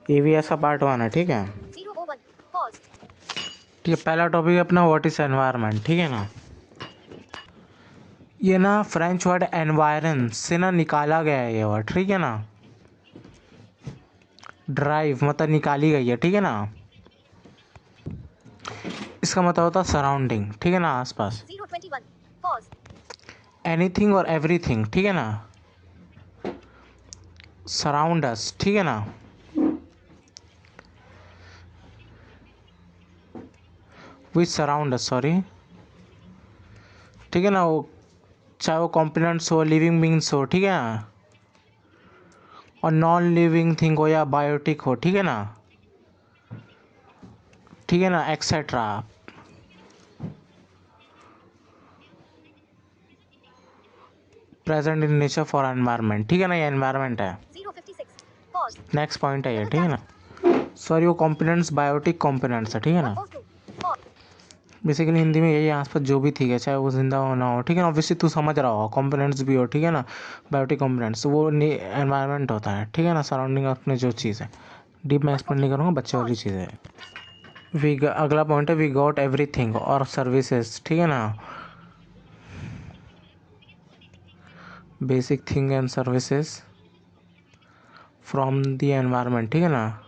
ये भी ऐसा पार्ट 1 है, ठीक है। 001 pause ठीक है, पहला टॉपिक है अपना व्हाट इज एनवायरनमेंट, ठीक है ना। ये ना फ्रेंच वर्ड एनवायरन से ना निकाला गया है ये वर्ड, ठीक है ना। ड्राइव मतलब निकाली गई है, ठीक है ना। इसका मतलब होता है सराउंडिंग, ठीक है ना, आसपास। 021 pause एनीथिंग और एवरीथिंग, ठीक है ना। सराउंड अस, ठीक है ना। विच सराउंड अस, सॉरी, ठीक है ना। वो चाहे वो कॉम्पोनेंट्स हो, लिविंग बींग्स हो, ठीक है ना, और नॉन लिविंग थिंग हो या बायोटिक हो, ठीक है ना, ठीक है ना, etcetera. Present in nature for environment, ठीक है ना, ये एनवायरनमेंट है। 056 pause नेक्स्ट पॉइंट है ये, double ठीक है tapped ना। सॉरी, वो कॉम्पोनेंट्स बायोटिक कॉम्पोनेंट्स है, ठीक है ना। 102 pause बेसिकली हिंदी में यही आसपास जो भी ठीक है, चाहे वो जिंदा हो ना हो, ठीक है ना। ऑब्वियसली तू समझ रहा होगा, कॉम्पोनेंट्स भी हो, ठीक है ना। बायोटिक कॉम्पोनेंट्स वो एनवायरनमेंट होता है, ठीक है ना। सराउंडिंग अपने जो चीज़ है, डीप में एक्सप्लेन नहीं 114 करूँगा, बच्चे वाली pause चीज़ है। अगला पॉइंट है वी गॉट एवरीथिंग और सर्विसेज, ठीक है ना। Basic thing and services from the environment, ठीक है ना।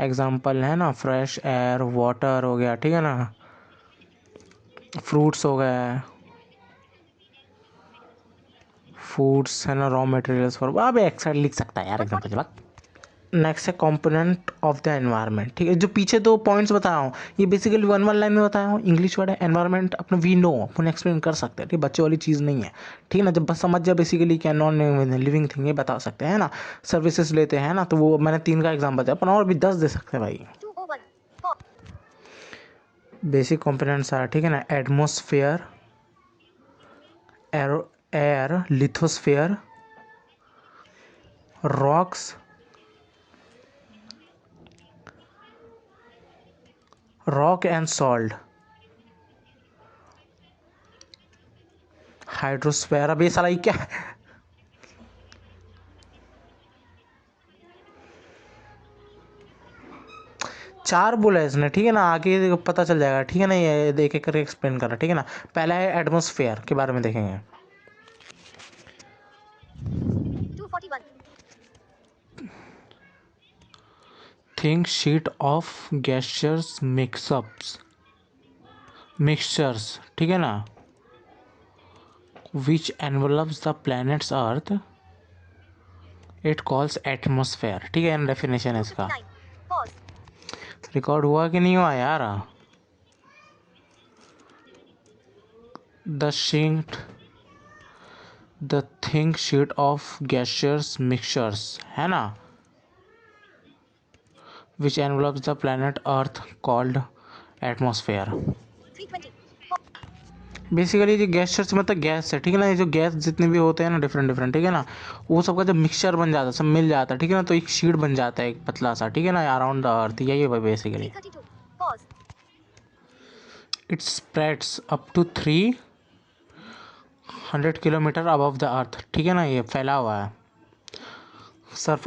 एग्जाम्पल है ना, फ्रेश एयर, वाटर हो गया, ठीक है ना, फ्रूट्स हो गए, फूड्स है ना, रॉ मटेरियल्स फॉर, अब एक साइड लिख सकता है यार एग्जाम्पल के 143 बाद। नेक्स्ट है कंपोनेंट ऑफ द एनवायरनमेंट, ठीक है। जो पीछे दो पॉइंट्स बताया हूँ ये बेसिकली वन वन लाइन में बताया हूँ। इंग्लिश वर्ड है एनवायरनमेंट, अपने वी नो अपन एक्सप्लेन कर सकते हैं, ठीक, बच्चे वाली चीज़ नहीं है, ठीक है ना। जब बस समझ जाए बेसिकली क्या नॉन लिविंग थिंग, ये बता सकते हैं ना। सर्विसेज लेते हैं ना, तो वो मैंने 3 का एग्जाम्पल दिया, अपन और भी 10 दे सकते हैं भाई। 201 pause बेसिक कंपोनेंट्स are, ठीक है ना, atmosphere, arrow, air, lithosphere, rocks, rock and salt, hydrosphere. अब ये साला ये क्या है? 4 बोला है इसने, ठीक है ना। आगे पता चल जाएगा, ठीक है ना। ये देख एक करके एक्सप्लेन कर रहा है, ठीक है ना। पहला है एटमोसफेयर के बारे में देखेंगे। 241 think sheet of gaseous mixtures, ठीक है ना, which envelops the planets Earth, it calls atmosphere, ठीक है। डेफिनेशन है इसका। 259 pause रिकॉर्ड हुआ कि नहीं हुआ यार? The sheet, the think sheet of gaseous mixtures, है ना, which envelops the planet Earth called atmosphere. 320 basically जो गैसेस मतलब गैस है, ठीक है ना। ये जो गैस जितने भी होते हैं ना, डिफरेंट डिफरेंट, ठीक है ना, वो सबका जब मिक्सचर बन जाता है, सब मिल जाता है, ठीक है ना, तो एक शीट बन जाता है, एक पतला सा, ठीक है ना, अराउंड द अर्थ। यही है basically. 332 pause it spreads up to 300 kilometre above the earth, ठीक है ना। ये फैला हुआ है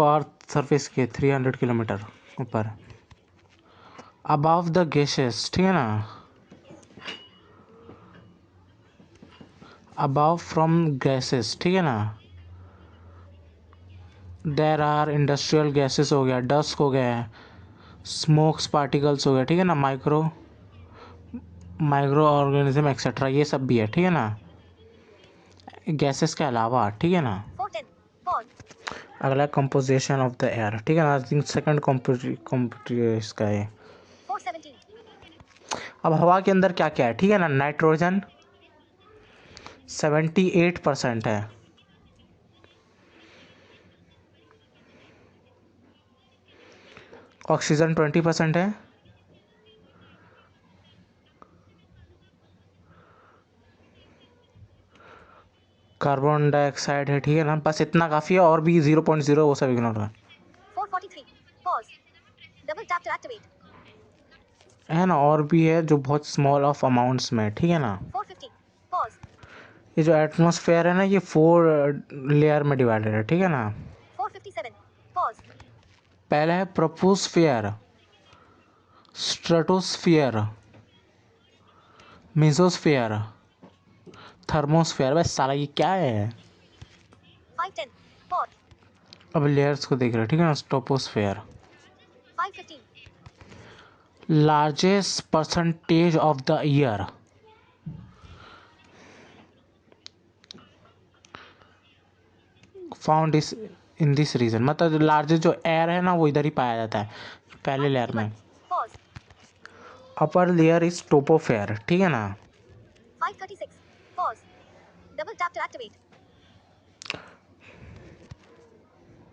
अर्थ सरफेस के 300 किलोमीटर ऊपर। अबव द गैसेस, ठीक है ना, अबव फ्रॉम गैसेस, ठीक है ना। देर आर इंडस्ट्रियल गैसेस हो गया, डस्ट हो गया, स्मोक्स पार्टिकल्स हो गया, ठीक है ना, माइक्रो ऑर्गेनिज्म एक्सेट्रा, ये सब भी है, ठीक है ना, गैसेस के अलावा, ठीक है ना। 410 pause अगला कंपोजिशन ऑफ द एयर, ठीक है ना। आई थिंक सेकंड इसका है। 417 अब हवा के अंदर क्या क्या है, ठीक है ना। नाइट्रोजन 78% है, ऑक्सीजन 20% है, कार्बन डाइऑक्साइड है, ठीक है ना। बस इतना काफ़ी है, और भी 0.0 वो सब इग्नोर है। 443 pause double tap to activate है ना, और भी है जो बहुत स्मॉल ऑफ अमाउंट्स में, ठीक है ना। 450 pause ये जो एटमॉस्फेयर है ना, ये 4 लेयर में डिवाइडेड है, ठीक है ना। 457 pause पहला है प्रोपोस्फियर, स्ट्रेटोस्फियर, मेसोस्फियर, थर्मोस्फियर। बस साला ये क्या है? 510. Pause. अब लेयर्स को देख रहे हैं, ठीक है ना। Troposphere, 515. Largest percentage of the year, found इस इन दिस रीजन। मतलब लार्जेस्ट जो एयर है ना वो इधर ही पाया जाता है, पहले लेयर में। 531. Pause. Upper layer is troposphere, ठीक है ना। 536. Pause. Double tap to activate.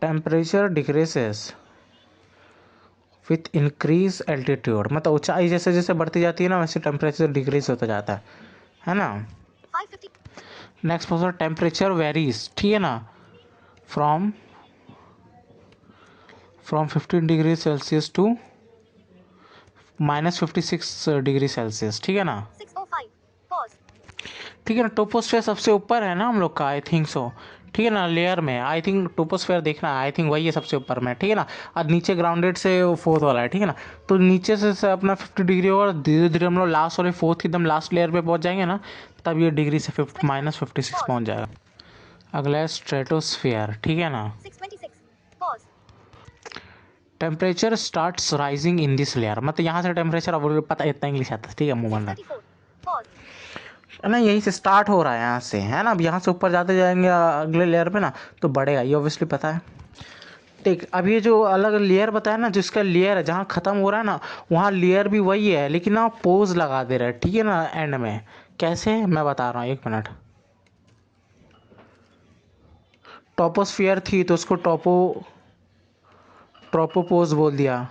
Temperature decreases with increase altitude. मतलब ऊंचाई जैसे जैसे बढ़ती जाती है ना वैसे टेम्परेचर डिक्रीज होता जाता है ना। 550. नेक्स्ट प्रोसेस टेम्परेचर वेरीज, ठीक है ना, from 15 degree Celsius to -56 degree Celsius, ठीक है ना। 605. Pause. ठीक है ना। टोपोस्फेयर सबसे ऊपर है ना हम लोग का, आई थिंक सो, ठीक है ना। लेयर में आई थिंक टोपोस्फेयर देखना है, आई थिंक वही है सबसे ऊपर में, ठीक है ना। और नीचे ग्राउंडेड से फोर्थ वाला है, ठीक है ना। तो नीचे से अपना 50 डिग्री और धीरे धीरे हम लोग लास्ट वाले फोर्थ एकदम लास्ट लेयर पे पहुंच जाएंगे ना, तब ये डिग्री से -56 पहुंच जाएगा। अगला है स्ट्रेटोस्फियर, ठीक है ना। 626. Pause. Temperature starts rising in this layer. मतलब यहाँ से टेम्परेचर, अब पता इतना इंग्लिश आता है, ठीक है मुंह बंद है 634. Pause. ना। यहीं से स्टार्ट हो रहा है, यहाँ से है ना। अब यहाँ से ऊपर जाते जाएंगे अगले लेयर पे ना तो बढ़ेगा, ये ऑब्वियसली पता है। ठीक, अब ये जो अलग लेयर बताया ना, जिसका लेयर है जहाँ ख़त्म हो रहा है ना वहाँ लेयर भी वही है, लेकिन ना पोज लगा दे रहा है, ठीक है ना, एंड में। कैसे मैं बता रहा हूँ, एक मिनट। टॉपोस्फियर थी तो उसको ट्रोपोपोज बोल दिया।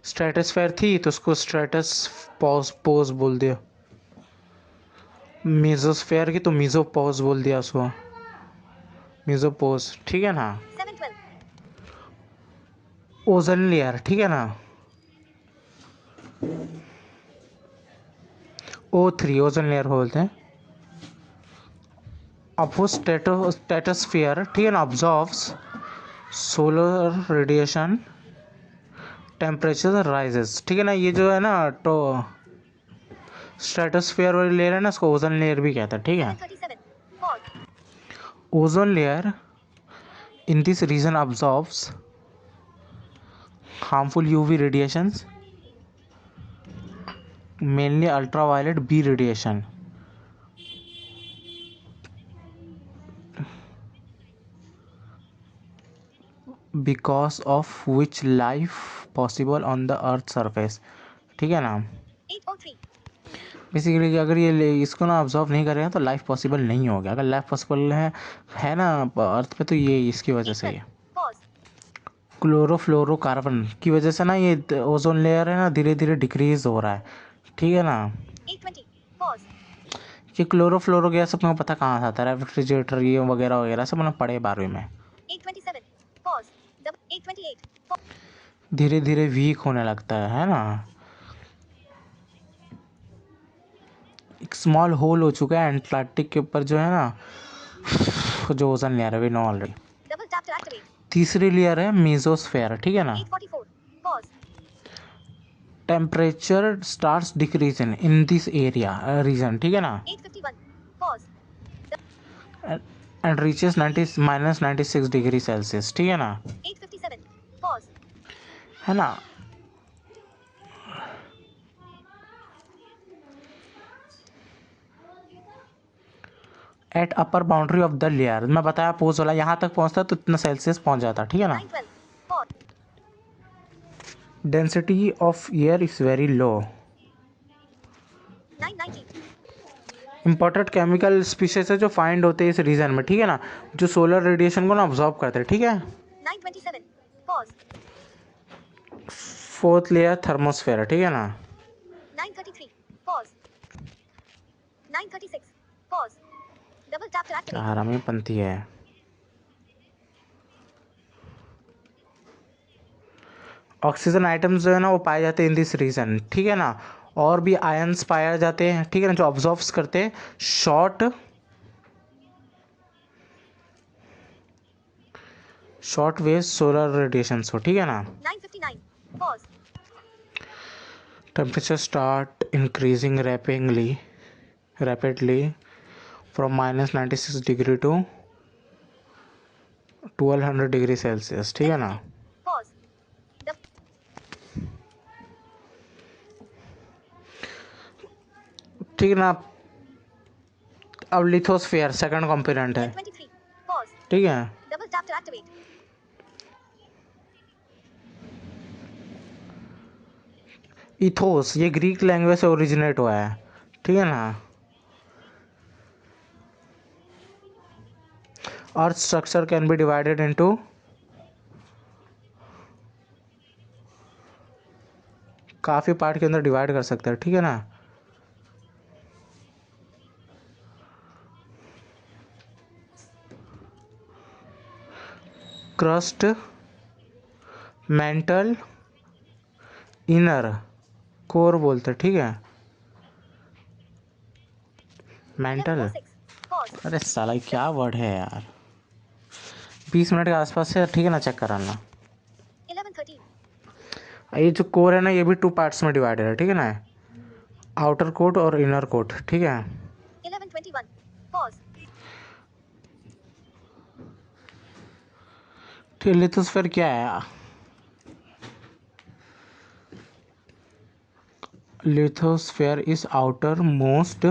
स्ट्रेटोस्फेयर थी तो उसको स्ट्रेटस पोज बोल दिया। मेसोस्फेयर की तो मीजोपोज बोल दिया उसको, मीजोपोज, ठीक है ना। 712. ओजन लेयर, ठीक है ना। O3 ओजन लेयर बोलते हैं। अब वो स्टेटोस्फियर, ठीक है ना, ऑब्जॉर्व्स सोलर रेडिएशन, टेम्परेचर राइजेस, ठीक है ना। ये जो है ना तो स्ट्रेटोस्फियर वाली लेयर है ना, इसको ओजोन लेयर भी कहता है, ठीक है। 737. Pause. Ozone layer in this region absorbs harmful UV radiations, mainly ultraviolet B radiation, because of which life possible on the earth surface, ठीक है ना। 803. बेसिकली अगर इसको ना ऑब्जॉर्व नहीं करेगा तो लाइफ पॉसिबल नहीं होगा। अगर लाइफ पॉसिबल है ना अर्थ पे तो ये इसकी वजह से ही है। 812. Pause. क्लोरोफ्लोरोकार्बन की वजह से ना ये ओजोन लेयर है ना धीरे धीरे डिक्रीज हो रहा है, ठीक है ना। 820. Pause. ये क्लोरोफ्लोरो गैस अपने को पता कहाँ से आता है, रेफ्रिजरेटर ये वगैरह वगैरह सब मैंने पढ़े 12वीं में। 827. Pause. 828. धीरे धीरे वीक होने लगता है ना। एक स्मॉल होल हो चुका है एंटार्क्टिक के ऊपर जो है ना, जो ओजन लेयर है, we know already. Double tap to activate. तीसरी लेयर है मेसोस्फेयर, ठीक है ना। 844. Pause. Temperature starts decreasing in this area region, ठीक है ना। 851. Pause. And reaches -96 degree Celsius, ठीक है ना। 857. Pause. है ना। At upper boundary of the layer, मैं बताया पोज वाला यहाँ तक पहुँचता तो इतना सेल्सियस पहुँच जाता, ठीक है ना। 912. Pause. Density of air is very low. 990. Important chemical species है जो फाइंड होते हैं इस रीजन में, ठीक है ना, जो सोलर रेडिएशन को ना ऑब्जॉर्व करते हैं, ठीक है। 927. Pause. फोर्थ लेयर थर्मोस्फेयर, ठीक है ना। 933. Pause. 936. Pause. Double tap to activate. हरामी पंथी है। ऑक्सीजन आइटम्स जो है ना वो पाए जाते हैं इन दिस रीजन, ठीक है ना। और भी आयंस पाए जाते हैं, ठीक है ना, जो ऑब्जॉर्व करते हैं शॉर्ट वेव सोलर रेडिएशन हो, ठीक है ना। 9:59. Pause. Temperature start increasing rapidly from -96 degree to 1200 degree Celsius, ठीक है ना। 10:50. Pause. ठीक है ना। अब लिथोस्फीयर सेकंड कंपोनेंट है, 10:23. Pause. ठीक है। Double tap to activate. Ethos ये ग्रीक लैंग्वेज से ओरिजिनेट हुआ है, ठीक है ना। Earth structure can be divided into काफ़ी पार्ट के अंदर डिवाइड कर सकते हैं, ठीक है ना। क्रस्ट, मेंटल, इनर, कोर बोलते हैं, ठीक है। मेंटल, 11:06. Pause. अरे साला ये क्या वर्ड है यार। 20 मिनट के आसपास से, ठीक है ना, चेक कराना। 11:13. ये जो कोर है ना, ये भी 2 पार्ट्स में डिवाइडेड है, ठीक है ना। आउटर कोट और इनर कोट, ठीक है। 11:21. Pause. ठीक है, लिथोस्फीयर क्या है। Lithosphere is outer most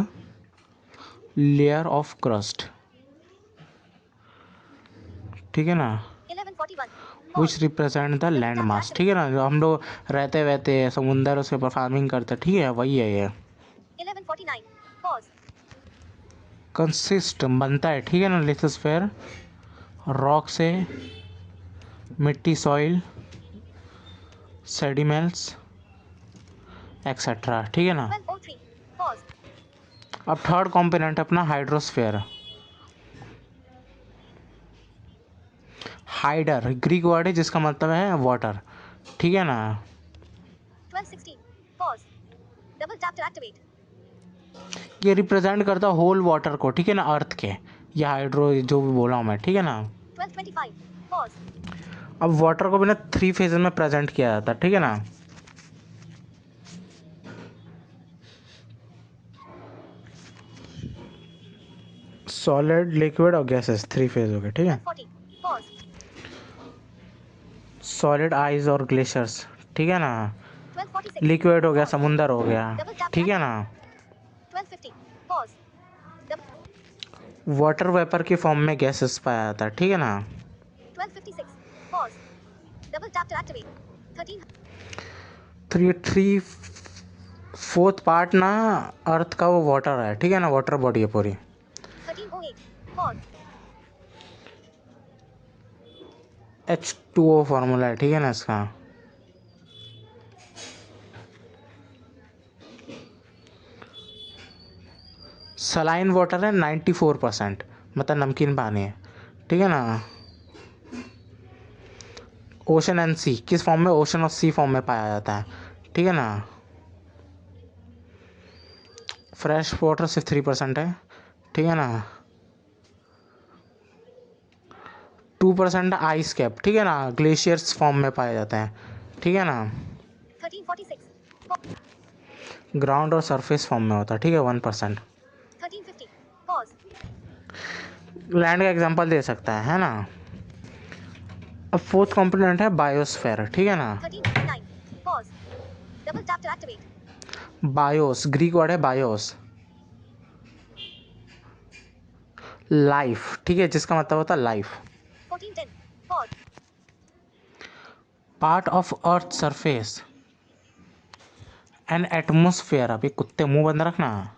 layer of crust, ठीक है ना। 11:41. विच Pause. Represent the land mass, ठीक है ना। जो हम लोग रहते वहते समुंदर उस पर फार्मिंग करते, ठीक है, वही है ये। 11:49. Pause. कंसिस्ट बनता है, ठीक है ना, लिथोस्फीयर रॉक से, मिट्टी, सॉइल, सेडिमेंट्स एक्सेट्रा, ठीक है ना। 12:03. Pause. अब थर्ड कंपोनेंट अपना हाइड्रोस्फीयर। हाइडर ग्रीक वर्ड है जिसका मतलब है वाटर, ठीक है ना। 12:16. Pause. Double tap to activate. ये रिप्रेजेंट करता है होल वाटर को, ठीक है ना, अर्थ के। ये हाइड्रो जो भी बोला हूँ मैं, ठीक है ना। 12:25. Pause. अब वाटर को भी ना 3 फेजेस में प्रेजेंट किया जाता है, ठीक है ना। सॉलिड, लिक्विड और गैसेस, 3 फेज हो गए, ठीक है। 12:40. Pause. सॉलिड आइस और ग्लेशियर्स, ठीक है ना। 12:46. लिक्विड हो गया, Pause. समुंदर हो गया, Double tap to ठीक है ना। activate. 12:50. Pause. वाटर वेपर की फॉर्म में गैसेस पाया जाता है, ठीक है ना। 12:56. Pause. Double tap to activate. 13. 3/4 ना अर्थ का वो वाटर है, ठीक है ना, वाटर बॉडी है पूरी। 13:08. Pause. H2O फार्मूला है, ठीक है ना इसका। सलाइन वाटर है 94%, मतलब नमकीन पानी है, ठीक है ना। ओशन एंड सी किस फॉर्म में, ओशन और सी फॉर्म में पाया जाता है, ठीक है ना। फ्रेश वाटर सिर्फ 3% है, ठीक है ना। 2% आइस कैप, ठीक है ना, ग्लेशियर्स फॉर्म में पाया जाता है, ठीक है ना। 13:46. ग्राउंड और सरफेस फॉर्म में होता है, ठीक है, 1%। 13:50. Pause. लैंड का एग्जांपल दे सकता है ना। अब फोर्थ कंपोनेंट है बायोस्फीयर, ठीक है ना। 13:59. Pause. Double tap to activate. BIOS Greek word है, बायोस लाइफ, ठीक है, जिसका मतलब होता है life. 14:10. Pause. Part of earth surface and atmosphere. अभी कुत्ते मुंह बंद रखना।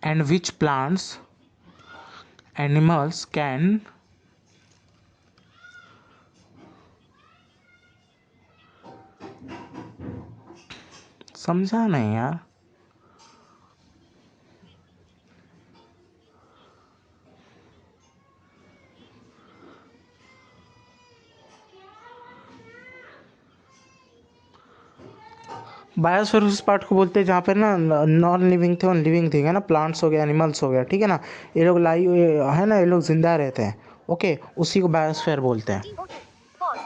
And which plants animals can समझा नहीं यार। बायोस्फीयर उस पार्ट को बोलते हैं जहाँ पे ना नॉन लिविंग थे, ऑन लिविंग थे ना, प्लांट्स हो गया, एनिमल्स हो गया, ठीक है ना, ये लोग लाइव है ना, ये लोग जिंदा रहते हैं, ओके, उसी को बायोस्फीयर बोलते हैं। 1502. Pause.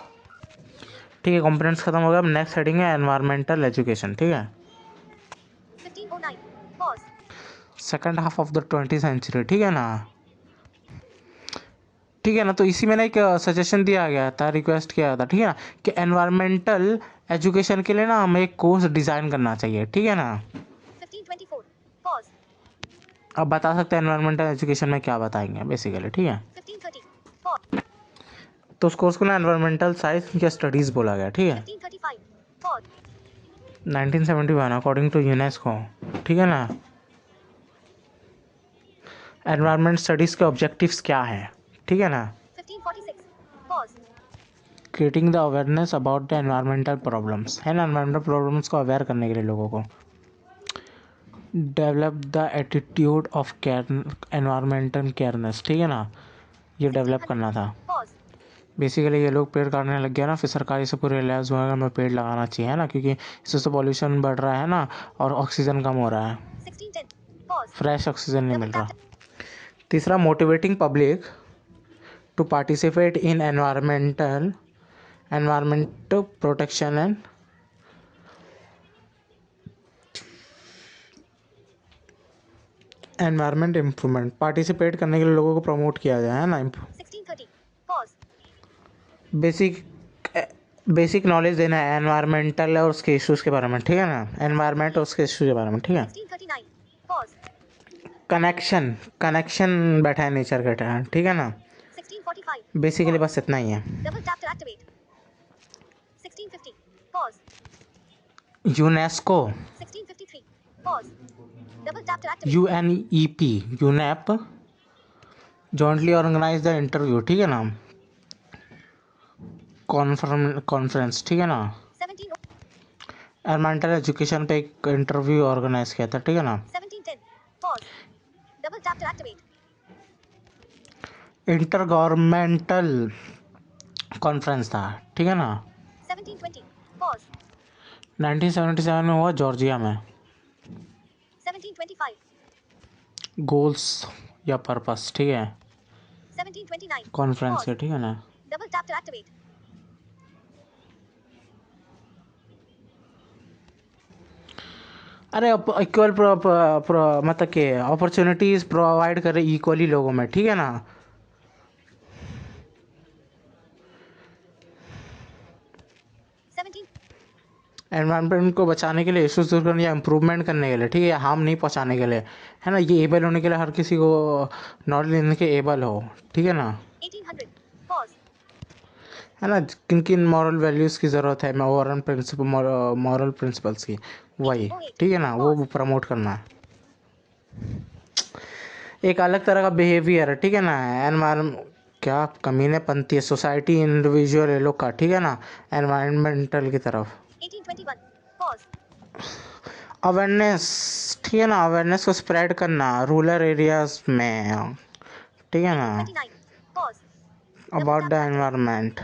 ठीक है, कंपोनेंट्स खत्म हो गया। अब नेक्स्ट हेडिंग है एनवायरमेंटल एजुकेशन, ठीक है, 1509. Pause. Second half of the 20th century, ठीक है ना, ठीक है ना। तो इसी में ना एक सजेशन दिया गया था, रिक्वेस्ट किया था, ठीक है ना, कि एनवायरमेंटल एजुकेशन के लिए ना हमें एक कोर्स डिज़ाइन करना चाहिए, ठीक है ना। 1524. Pause. अब बता सकते हैं एनवायरमेंटल एजुकेशन में क्या बताएंगे बेसिकली, ठीक है। 1530. Pause. तो उस कोर्स को ना एनवायरमेंटल साइंस या स्टडीज़ बोला गया, ठीक है, 1535. Pause. 1971 अकॉर्डिंग टू यूनेस्को, ठीक है ना। एनवायरमेंट स्टडीज़ के ऑब्जेक्टिव्स क्या है, ठीक है ना। 1546. Pause. Creating the awareness about the environmental problems, है ना, एनवायरमेंटल प्रॉब्लम्स को अवेयर करने के लिए लोगों को। Develop the attitude of care, environmental careness, ठीक है ना, ये डेवलप करना था। Pause. बेसिकली ये लोग पेड़ काटने लग गया ना, फिर सरकारी से पूरे रिलायंस हुआ हमें पेड़ लगाना चाहिए, है ना, क्योंकि इससे तो पॉल्यूशन बढ़ रहा है ना, और ऑक्सीजन कम हो रहा है, 1610. Pause. फ्रेश ऑक्सीजन नहीं Double मिल रहा। tap. तीसरा, motivating public to participate in environment protection and environment improvement, participate करने के लिए लोगों को प्रमोट किया जाए, है ना। 1630. Pause. बेसिक बेसिक नॉलेज देना है एनवायरमेंटल और उसके इश्यूज़ के बारे में, ठीक है ना, एनवायरमेंट और उसके इश्यूज़ के बारे में, ठीक है। 1639. Pause. कनेक्शन बैठा है नेचर के टाइम, ठीक है ना। 1645. Basically Pause. बस इतना ही है। Double tap to activate. 1650. Pause. UNESCO, 1653. Pause. Double tap to activate. UNEP, UNEP jointly organise the interview, ठीक है ना, कॉन्फ्रेंस, ठीक है ना, 17. एनवायरमेंटल एजुकेशन पे एक इंटरव्यू ऑर्गेनाइज किया था, ठीक है ना। 1710. Pause. Double tap to activate. Inter governmental conference था, ठीक है ना, 1720. Pause. 1977 में हुआ जॉर्जिया में। 1725. गोल्स या पर्पस, ठीक है, 1729. Conference Pause. है, ठीक है ना। Double tap to activate. अरे इक्वल मतलब कि अपॉर्चुनिटीज़ प्रोवाइड करे इक्वली लोगों में, ठीक है ना। 17. एनवायरनमेंट को बचाने के लिए, इश्यूज दूर करने या इम्प्रूवमेंट करने के लिए, ठीक है, हार्म नहीं पहुंचाने के लिए, है ना, ये एबल होने के लिए हर किसी को नॉलेज लेने के एबल हो, ठीक है ना, 1800. Pause. है ना। किन किन मॉरल वैल्यूज़ की ज़रूरत है, मॉरल प्रिंसिपल्स की, वही, ठीक है ना, वो प्रमोट करना है। एक अलग तरह का बिहेवियर है, ठीक है ना, एनवायरमेंट क्या कमीने पंथी है, सोसाइटी इंडिविजुअल ये लोग का, ठीक है ना, एनवायरमेंटल की तरफ 1821. Pause. अवेयरनेस, ठीक है ना, अवेयरनेस को स्प्रेड करना रूरल एरियाज में, ठीक है ना, 1829. Pause. About the environment.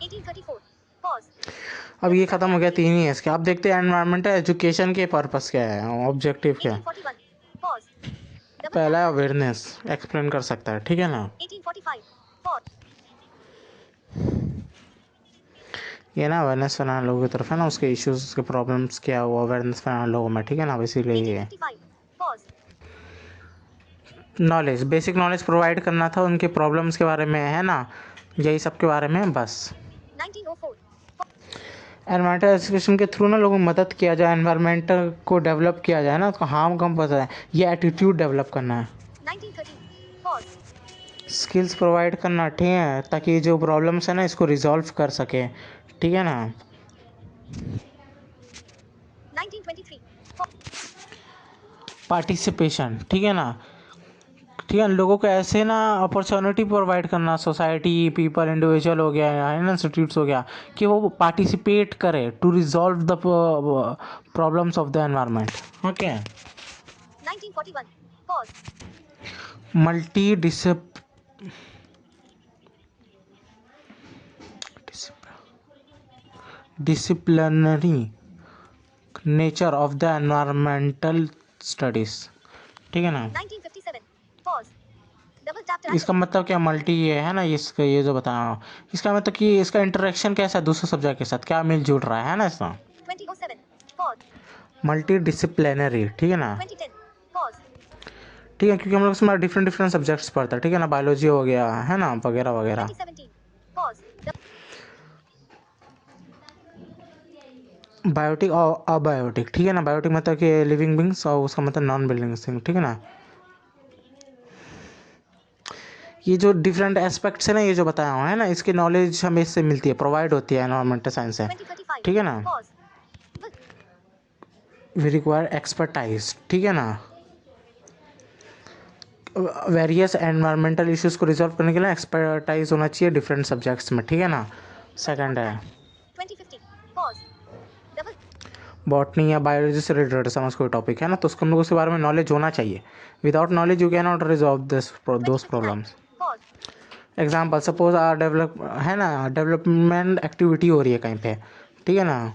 1834. Pause. अब ये ख़त्म हो गया, तीन ही है इसके। अब देखते हैं एनवायरमेंटल एजुकेशन के पर्पस क्या है, ऑब्जेक्टिव क्या है। 1841. Pause. Double पहला tap. अवेयरनेस एक्सप्लेन कर सकता है, ठीक है ना, 1845. Pause. ये ना अवेयरनेस फैलाना लोगों की तरफ, है ना, उसके इश्यूज उसके प्रॉब्लम्स क्या है, वो अवेयरनेस फैलाना लोगों में, ठीक है ना, बेसिकली ये है। 1855. Pause. Knowledge, basic knowledge provide करना था उनके प्रॉब्लम्स के बारे में, है ना, यही सब के बारे में बस। 1904. एनवायरमेंटल एजुकेशन के थ्रू ना लोगों को मदद किया जाए, एनवायरमेंटल को डेवलप किया जाए ना, उसको हार्म कम पहुंचा है, ये एटीट्यूड डेवलप करना है, 1913. Pause. स्किल्स प्रोवाइड करना, ठीक है, ताकि जो प्रॉब्लम्स है ना इसको रिजॉल्व कर सके, ठीक है ना। 1923. पार्टिसिपेशन, ठीक है ना, ठीक है, लोगों को ऐसे ना अपॉर्चुनिटी प्रोवाइड करना, सोसाइटी पीपल इंडिविजुअल हो गया है ना, इंस्टीट्यूट्स हो गया, कि वो पार्टिसिपेट करे to resolve the problems of the environment, okay. 1941. Pause. Multidisciplinary nature of the environmental studies, ठीक है ना। 1957. Pause. Double tap to इसका activate. मतलब क्या, मल्टी ये है ना, इसका ये जो बता रहा हूँ, इसका मतलब कि इसका इंटरेक्शन कैसा है दूसरे सब्जेक्ट के साथ, क्या मिलजुल रहा है ना इसका। 2007. Pause. मल्टी डिसिप्लिनरी, ठीक है ना। 2010. Pause. ठीक है, क्योंकि हम लोग इसमें डिफरेंट डिफरेंट सब्जेक्ट्स पढ़ते हैं, ठीक है ना, बायोलॉजी हो गया है ना, वगैरह वगैरह। 2017. Pause. बायोटिक और अबायोटिक, ठीक है ना। बायोटिक मतलब कि लिविंग बींग्स और उसका मतलब नॉन लिविंग थिंग, ठीक है ना। ये जो डिफरेंट एस्पेक्ट्स है ना, ये जो बताया हुआ है ना, इसकी नॉलेज हमें इससे मिलती है, प्रोवाइड होती है एनवायरमेंटल साइंस से, 2035. ठीक है ना। Pause. वी रिक्वायर एक्सपर्टाइज, ठीक है ना। वेरियस एनवायरमेंटल इश्यूज को रिजॉल्व करने के लिए एक्सपर्टाइज होना चाहिए डिफरेंट सब्जेक्ट्स में, ठीक है ना। सेकंड है 2050. Pause. Double. बॉटनी या बायोलॉजी से रिलेटेड समझ कोई टॉपिक है ना, तो उसको हम लोग उसके बारे में नॉलेज होना चाहिए। Without knowledge you can not resolve this those 2059. Problems. Pause. Example suppose are develop है ना, डेवलपमेंट एक्टिविटी हो रही है कहीं पे, ठीक है ना।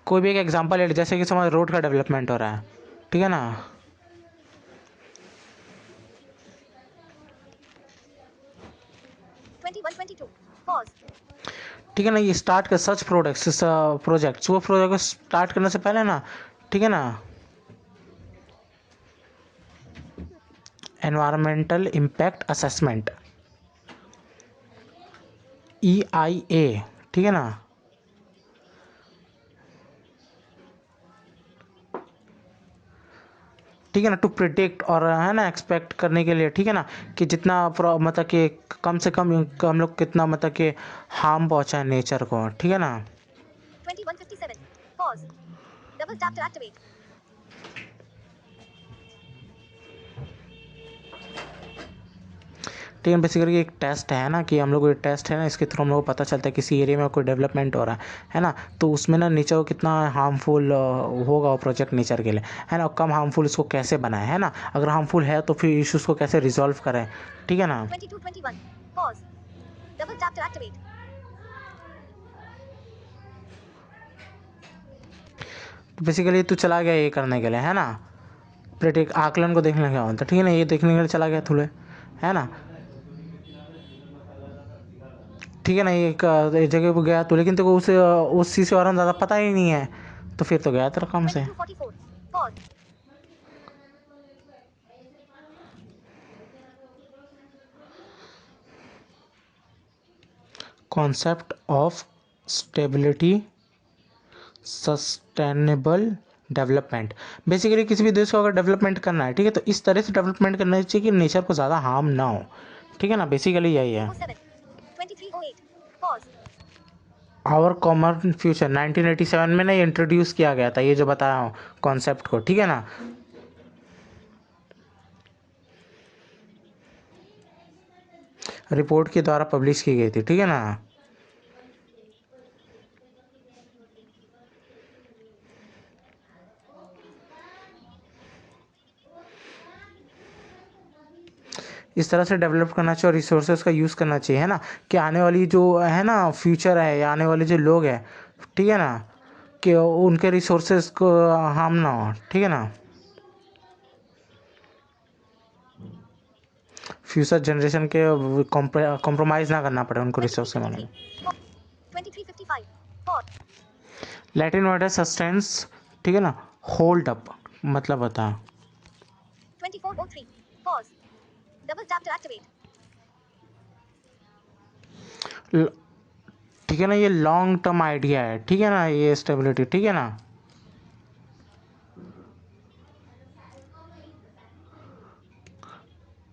कोई भी एक एग्जांपल ले लो, जैसे कि समझ रोड का डेवलपमेंट हो रहा है, ठीक है ना। 2122. Pause. ठीक है ना, ये स्टार्ट कर सच प्रोडक्ट्स प्रोजेक्ट्स, वो प्रोजेक्ट को स्टार्ट करने से पहले ना, ठीक है ना, एनवायरमेंटल इम्पैक्ट असेसमेंट EIA, ठीक है ना। ठीक है ना, टू प्रिडिक्ट और है ना एक्सपेक्ट करने के लिए, ठीक है ना, कि जितना मतलब कि कम से कम हम लोग कितना मतलब कि हार्म पहुंचाए नेचर को, ठीक है ना। 2157. Pause. Double tap to activate. ठीक है, बेसिकली एक टेस्ट है ना, कि हम लोग, एक टेस्ट है ना, इसके थ्रू हम लोग को पता चलता है किसी एरिया में कोई डेवलपमेंट हो रहा है ना, तो उसमें ना नेचर को कितना हार्मफुल होगा वो प्रोजेक्ट नेचर के लिए, है ना, कम हार्मफुल इसको कैसे बनाए, है ना, अगर हार्मफुल है तो फिर इश्यूज़ को कैसे रिजॉल्व करें, ठीक है ना। 2221. Pause. Double tap to activate. Basically तू चला गया ये करने के लिए, है ना, प्रेडिक्ट आकलन को देखने का होता है, ठीक है ना, ये देखने के लिए चला गया थोड़े, है ना। ठीक है ना, ये एक जगह पे गया तो, लेकिन तेरे को उस चीज़ के बारे में ज़्यादा पता ही नहीं है, तो फिर तो गया तेरा काम से। 2244. Pause. Concept of stability sustainable development, basically किसी भी देश को अगर डेवलपमेंट करना है, ठीक है, तो इस तरह से डेवलपमेंट करना चाहिए कि नेचर को ज़्यादा हार्म ना हो, ठीक है ना, बेसिकली यही है। 07. 2308. Pause. आवर कॉमन फ्यूचर 1987 में ना ये इंट्रोड्यूस किया गया था, ये जो बताया हूँ कॉन्सेप्ट को, ठीक है ना। रिपोर्ट के द्वारा पब्लिश की गई थी, ठीक है ना। इस तरह से डेवलप करना चाहिए और रिसोर्सेज का यूज़ करना चाहिए, है ना, कि आने वाली जो है ना फ्यूचर है, या आने वाले जो लोग हैं, ठीक है ना, कि उनके रिसोर्सेज को हार्म ना हो, ठीक है ना, फ्यूचर जनरेशन के कॉम्प्रोमाइज़ ना करना पड़े उनको रिसोर्स के मामले में। 2355. Pause. लैटिन वर्ड है सस्टेंस, ठीक है ना, होल्ड अप मतलब बता। 2403. Pause. Double tap to activate. ठीक है ना, ये लॉन्ग टर्म आइडिया है, ठीक है ना, ये स्टेबिलिटी, ठीक है ना।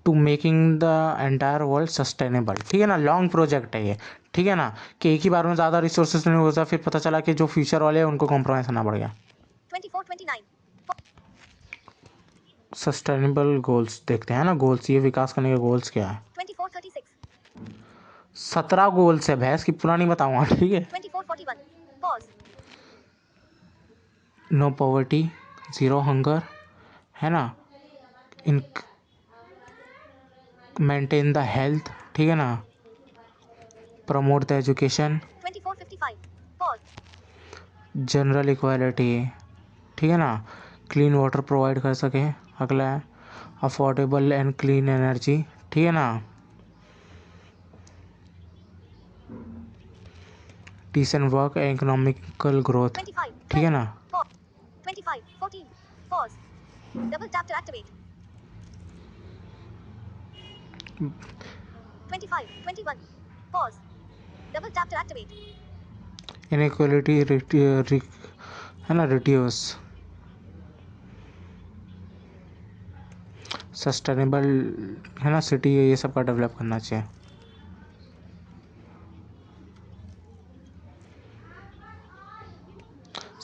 To making the entire world sustainable, ठीक है ना, लॉन्ग प्रोजेक्ट है ये, ठीक है ना, कि एक ही बार में ज़्यादा रिसोर्सेज नहीं होता, फिर पता चला कि जो फ्यूचर वाले हैं उनको कॉम्प्रोमाइज़ करना पड़ गया। 2429. सस्टेनेबल गोल्स देखते हैं ना, गोल्स, ये विकास करने के गोल्स क्या है। 2436. 17 गोल्स है, भैंस की पुरानी बताऊंगा, ठीक है। 2441. Pause. No poverty, zero hunger, है ना, इन मेंटेन द हेल्थ, ठीक है ना, promote the education, 24:55. Pause. General equality, ठीक है ना, क्लीन वाटर प्रोवाइड कर सके। अगला है अफोर्डेबल एंड क्लीन एनर्जी, ठीक है ना, डिसेंट वर्क, इकोनॉमिकल ग्रोथ, 25. ठीक है 12. ना। Pause. 25. 14. Pause. Double tap to activate. 25. 21. Pause. Double tap to activate. Inequality है ना, रिड्यूस, सस्टेनेबल है ना, सिटी ये सब का डेवलप करना चाहिए।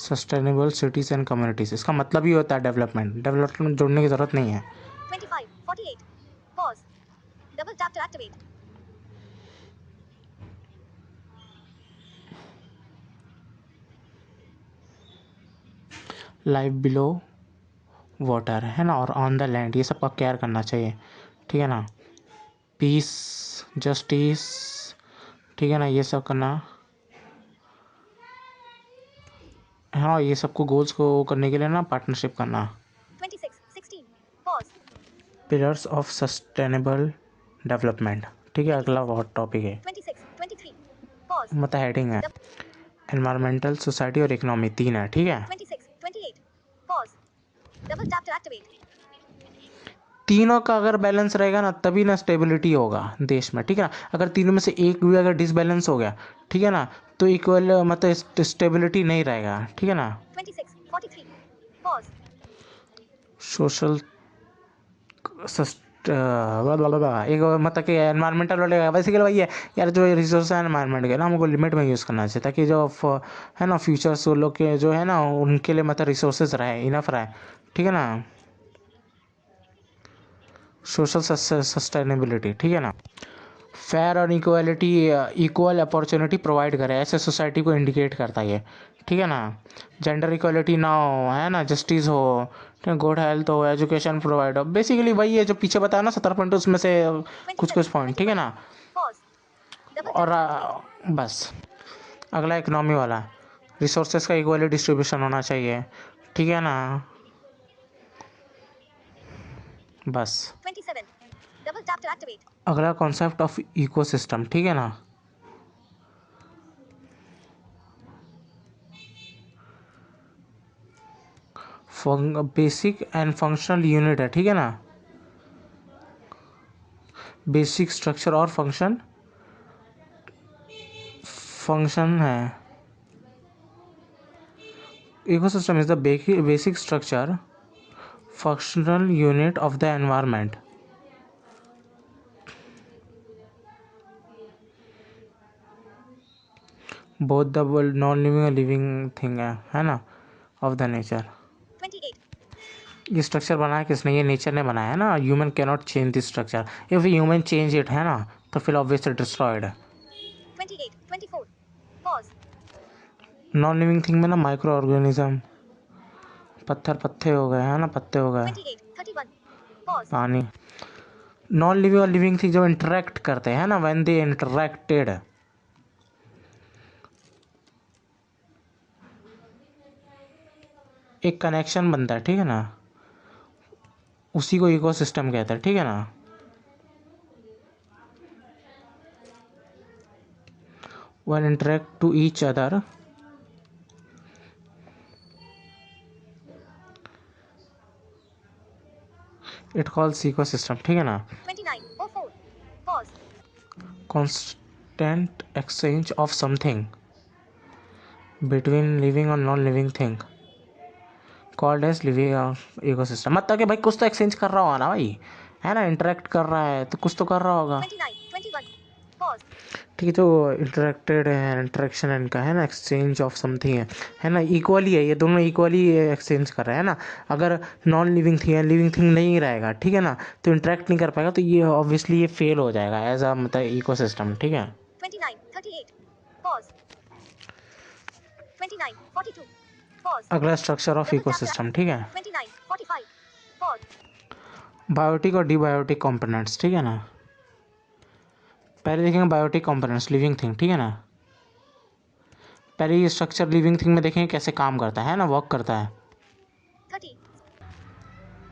सस्टेनेबल सिटीज़ एंड कम्युनिटीज़, इसका मतलब ही होता है डेवलपमेंट जोड़ने की ज़रूरत नहीं है। 25. 48. Pause. Double tap to activate. Life below water, है ना, और ऑन द लैंड, ये सब का केयर करना चाहिए, ठीक है ना। पीस, जस्टिस, ठीक है ना, ये सब करना, हाँ, ये सबको गोल्स को करने के लिए ना पार्टनरशिप करना। 26. 16. Pause. Pillars of sustainable development, ठीक है, अगला बहुत टॉपिक है, 26. 23. Pause. मतलब हेडिंग है एनवायरमेंटल, सोसाइटी और इकोनॉमी, तीन है, ठीक है। 26. 28. Pause. Double tap to activate. तीनों का अगर बैलेंस रहेगा ना तभी ना स्टेबिलिटी होगा देश में, ठीक है ना। अगर तीनों में से एक भी अगर डिसबैलेंस हो गया, ठीक है ना, तो इक्वल मतलब स्टेबिलिटी नहीं रहेगा, ठीक है ना। 26. 43. Pause. सोशल एक मतलब कि एनवायरमेंटल वाले बेसिकली वही है यार, जो रिसोर्स है एनवायरमेंट के ना हमको लिमिट में यूज़ करना चाहिए, ताकि जो है ना फ्यूचर्स वो लोग के जो है ना उनके लिए मतलब रिसोर्सेज रहे, इनफ रहे, ठीक है ना। सोशल सस्टेनेबिलिटी, ठीक है ना। फेयर और इक्वालिटी, इक्वल अपॉर्चुनिटी प्रोवाइड करे, ऐसे सोसाइटी को इंडिकेट करता है ये, ठीक है ना। जेंडर इक्वालिटी ना हो, है ना, जस्टिस हो, गुड हेल्थ हो, एजुकेशन प्रोवाइड हो, बेसिकली वही है जो पीछे बताया ना 17 पॉइंट, उसमें से कुछ 27. पॉइंट, ठीक है ना। Pause. Double और tap to activate. बस अगला इकोनॉमी वाला, रिसोर्सेज का इक्वली डिस्ट्रीब्यूशन होना चाहिए, ठीक है ना, बस। 27. Double tap to activate. अगला कॉन्सेप्ट ऑफ इकोसिस्टम, ठीक है ना, बेसिक एंड फंक्शनल यूनिट है, ठीक है ना, बेसिक स्ट्रक्चर और फंक्शन है। Ecosystem is the basic structure functional unit of the environment, both the world non living living thing है ना, ऑफ द नेचर। 28. ये स्ट्रक्चर बनाया किसने, ये नेचर ने बनाया है ना। Human can not change this structure, if human change it, है ना, तो फिर ऑब्वियसली डिस्ट्रॉयड है। 28. 24. Pause. नॉन लिविंग थिंग में ना माइक्रो ऑर्गेनिज्म, पत्ते हो गए, है ना, पत्ते हो गए, 28. 31. Pause. पानी। नॉन लिविंग और लिविंग थिंग जब इंटरेक्ट करते हैं ना, व्हेन दे इंटरेक्टेड, एक कनेक्शन बनता है, ठीक है ना, उसी को इकोसिस्टम कहते हैं, ठीक है ना। When interact to each other, it calls ecosystem, ठीक है ना। 29. 04. Pause. constant exchange of something between living और non living thing called as living ecosystem, मतलब कि भाई कुछ तो एक्सचेंज कर रहा होगा ना भाई, है ना, इंटरेक्ट कर रहा है तो कुछ तो कर रहा होगा, 29. 21. Pause. ठीक है। जो इंटरेक्टेड है, इंटरेक्शन इनका है ना, एक्सचेंज ऑफ समथिंग है ना, इक्वली है, ये दोनों इक्वली एक्सचेंज कर रहे हैं ना। अगर नॉन लिविंग थिंग है, लिविंग थिंग नहीं रहेगा, ठीक है ना, तो इंटरेक्ट नहीं कर पाएगा, तो ये ऑब्वियसली ये फेल हो जाएगा एज अ मतलब इकोसिस्टम, ठीक है। 29. 38. Pause. 29. 42. Pause. अगला structure of Double tap to ecosystem, ठीक है, 29. 45. Pause. बायोटिक और डीबायोटिक कंपोनेंट्स, ठीक है ना। पहले देखेंगे बायोटिक कंपोनेंट्स, लिविंग थिंग, ठीक है ना। पहले ये स्ट्रक्चर लिविंग थिंग में देखेंगे कैसे काम करता है ना, वर्क करता है। 30,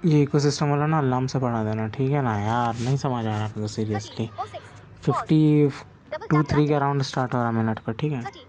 ये इकोसिस्टम वाला ना आराम से पढ़ा देना, ठीक है ना यार, नहीं समझ आ रहा आपको 30, seriously. 06, pause, 50 double 2 tap to 3 के activate, अराउंड स्टार्ट हो रहा मिनट पर, ठीक है। 30,